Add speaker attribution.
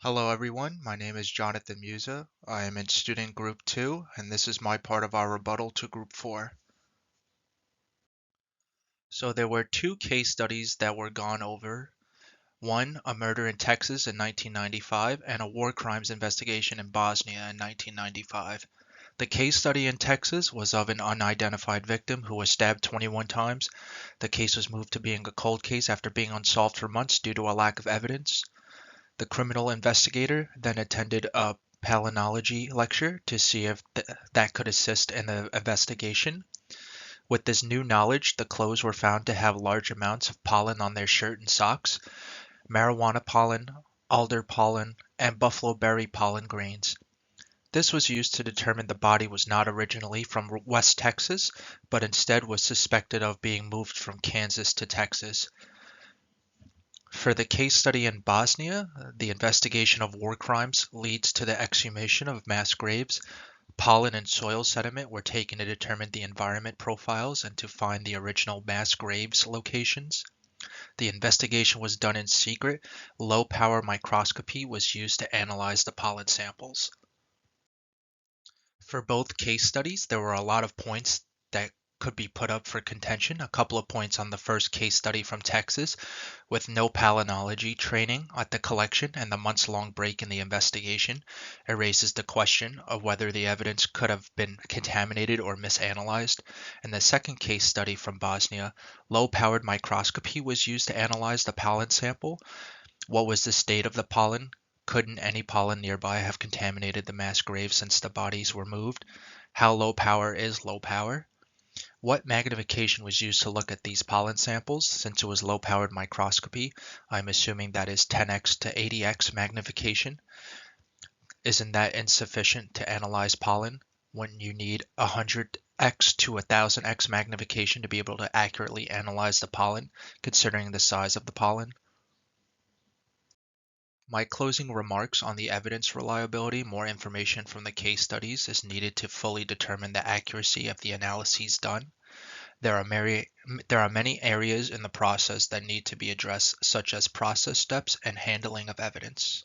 Speaker 1: Hello everyone, my name is Jonathan Musa. I am in student group 2 and this is my part of our rebuttal to group 4. So there were two case studies that were gone over. One, a murder in Texas in 1995 and a war crimes investigation in Bosnia in 1995. The case study in Texas was of an unidentified victim who was stabbed 21 times. The case was moved to being a cold case after being unsolved for months due to a lack of evidence. The criminal investigator then attended a palynology lecture to see if that could assist in the investigation. With this new knowledge, the clothes were found to have large amounts of pollen on their shirt and socks, marijuana pollen, alder pollen, and buffalo berry pollen grains. This was used to determine the body was not originally from West Texas, but instead was suspected of being moved from Kansas to Texas. For the case study in Bosnia, the investigation of war crimes leads to the exhumation of mass graves. Pollen and soil sediment were taken to determine the environment profiles and to find the original mass graves locations. The investigation was done in secret. Low power microscopy was used to analyze the pollen samples. For both case studies, there were a lot of points that could be put up for contention. A couple of points on the first case study from Texas, with no palynology training at the collection and the months-long break in the investigation. It raises the question of whether the evidence could have been contaminated or misanalyzed. In the second case study from Bosnia, low-powered microscopy was used to analyze the pollen sample. What was the state of the pollen? Couldn't any pollen nearby have contaminated the mass grave since the bodies were moved? How low power is low power? What magnification was used to look at these pollen samples? Since it was low-powered microscopy, I'm assuming that is 10x to 80x magnification. Isn't that insufficient to analyze pollen when you need 100x to 1000x magnification to be able to accurately analyze the pollen, considering the size of the pollen? My closing remarks on the evidence reliability: more information from the case studies is needed to fully determine the accuracy of the analyses done. There are many areas in the process that need to be addressed, such as process steps and handling of evidence.